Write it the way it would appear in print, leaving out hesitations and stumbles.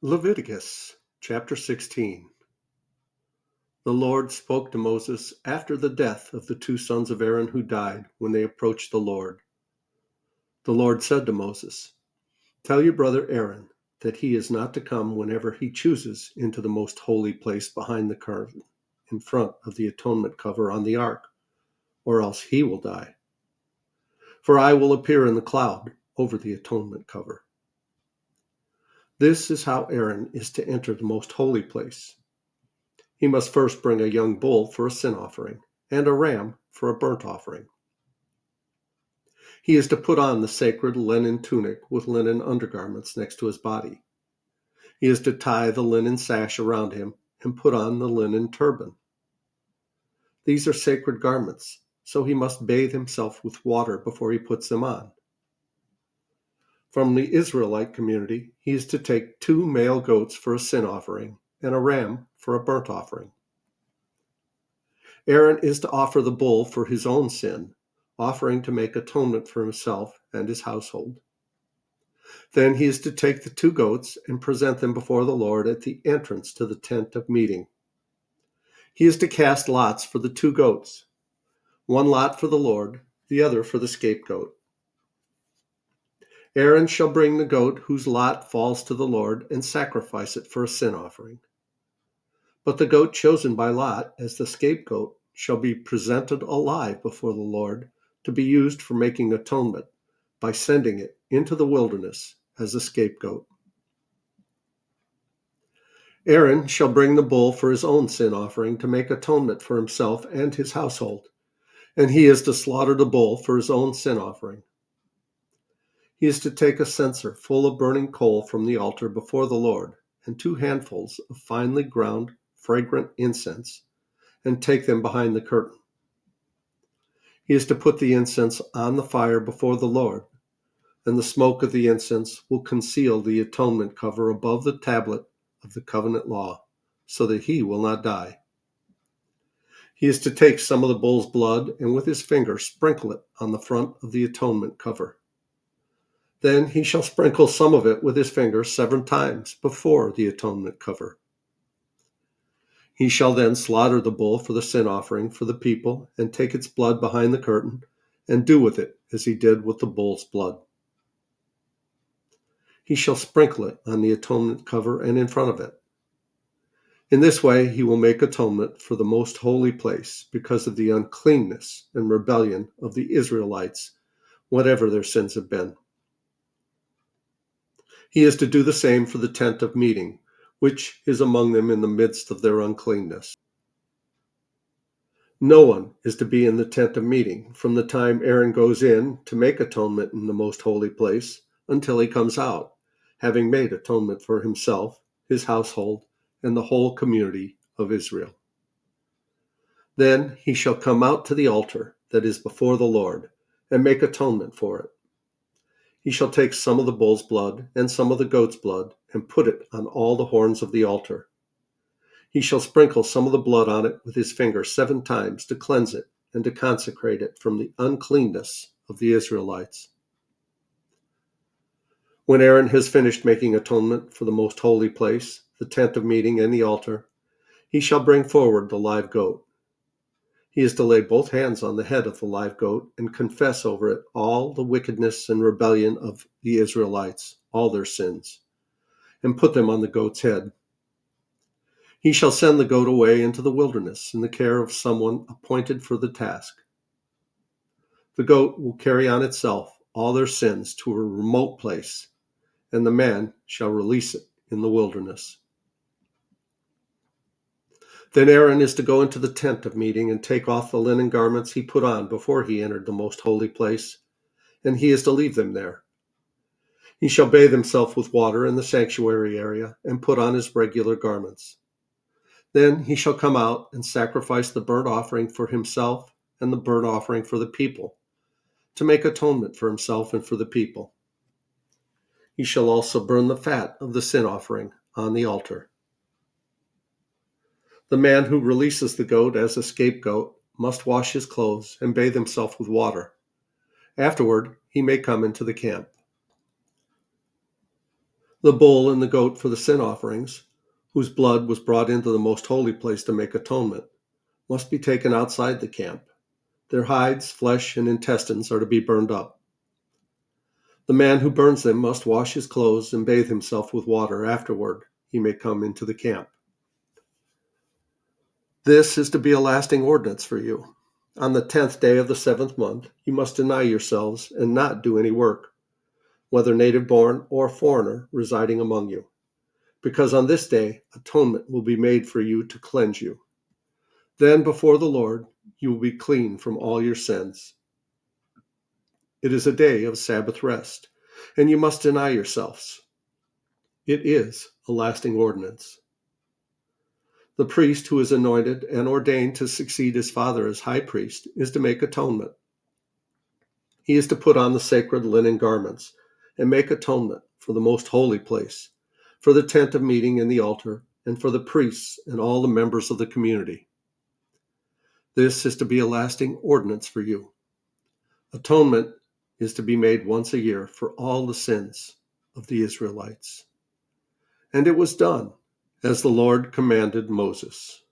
Leviticus chapter 16. The Lord spoke to Moses after the death of the two sons of Aaron who died when they approached the Lord. The Lord said to Moses, "Tell your brother Aaron that he is not to come whenever he chooses into the most holy place behind the curtain in front of the atonement cover on the ark, or else he will die. For I will appear in the cloud over the atonement cover. This is how Aaron is to enter the most holy place. He must first bring a young bull for a sin offering and a ram for a burnt offering. He is to put on the sacred linen tunic with linen undergarments next to his body. He is to tie the linen sash around him and put on the linen turban. These are sacred garments, so he must bathe himself with water before he puts them on. From the Israelite community, he is to take 2 male goats for a sin offering and a ram for a burnt offering. Aaron is to offer the bull for his own sin, offering to make atonement for himself and his household. Then he is to take the 2 goats and present them before the Lord at the entrance to the tent of meeting. He is to cast lots for the 2 goats, one lot for the Lord, the other for the scapegoat. Aaron shall bring the goat whose lot falls to the Lord and sacrifice it for a sin offering. But the goat chosen by lot as the scapegoat shall be presented alive before the Lord to be used for making atonement by sending it into the wilderness as a scapegoat. Aaron shall bring the bull for his own sin offering to make atonement for himself and his household, and he is to slaughter the bull for his own sin offering. He is to take a censer full of burning coal from the altar before the Lord, and 2 handfuls of finely ground, fragrant incense, and take them behind the curtain. He is to put the incense on the fire before the Lord, and the smoke of the incense will conceal the atonement cover above the tablet of the covenant law, so that he will not die. He is to take some of the bull's blood and with his finger sprinkle it on the front of the atonement cover. Then he shall sprinkle some of it with his finger 7 times before the atonement cover. He shall then slaughter the bull for the sin offering for the people and take its blood behind the curtain and do with it as he did with the bull's blood. He shall sprinkle it on the atonement cover and in front of it. In this way he will make atonement for the most holy place because of the uncleanness and rebellion of the Israelites, whatever their sins have been. He is to do the same for the tent of meeting, which is among them in the midst of their uncleanness. No one is to be in the tent of meeting from the time Aaron goes in to make atonement in the most holy place until he comes out, having made atonement for himself, his household, and the whole community of Israel. Then he shall come out to the altar that is before the Lord and make atonement for it. He shall take some of the bull's blood and some of the goat's blood and put it on all the horns of the altar. He shall sprinkle some of the blood on it with his finger 7 times to cleanse it and to consecrate it from the uncleanness of the Israelites. When Aaron has finished making atonement for the most holy place, the tent of meeting and the altar, he shall bring forward the live goat. He is to lay both hands on the head of the live goat and confess over it all the wickedness and rebellion of the Israelites, all their sins, and put them on the goat's head. He shall send the goat away into the wilderness in the care of someone appointed for the task. The goat will carry on itself all their sins to a remote place, and the man shall release it in the wilderness. Then Aaron is to go into the tent of meeting and take off the linen garments he put on before he entered the most holy place, and he is to leave them there. He shall bathe himself with water in the sanctuary area and put on his regular garments. Then he shall come out and sacrifice the burnt offering for himself and the burnt offering for the people, to make atonement for himself and for the people. He shall also burn the fat of the sin offering on the altar. The man who releases the goat as a scapegoat must wash his clothes and bathe himself with water. Afterward, he may come into the camp. The bull and the goat for the sin offerings, whose blood was brought into the most holy place to make atonement, must be taken outside the camp. Their hides, flesh, and intestines are to be burned up. The man who burns them must wash his clothes and bathe himself with water. Afterward, he may come into the camp. This is to be a lasting ordinance for you. On the 10th day of the 7th month, you must deny yourselves and not do any work, whether native born or foreigner residing among you, because on this day atonement will be made for you to cleanse you. Then before the Lord you will be clean from all your sins. It is a day of Sabbath rest, and you must deny yourselves. It is a lasting ordinance. The priest who is anointed and ordained to succeed his father as high priest is to make atonement. He is to put on the sacred linen garments and make atonement for the most holy place, for the tent of meeting and the altar, and for the priests and all the members of the community. This is to be a lasting ordinance for you. Atonement is to be made once a year for all the sins of the Israelites. And it was done as the Lord commanded Moses.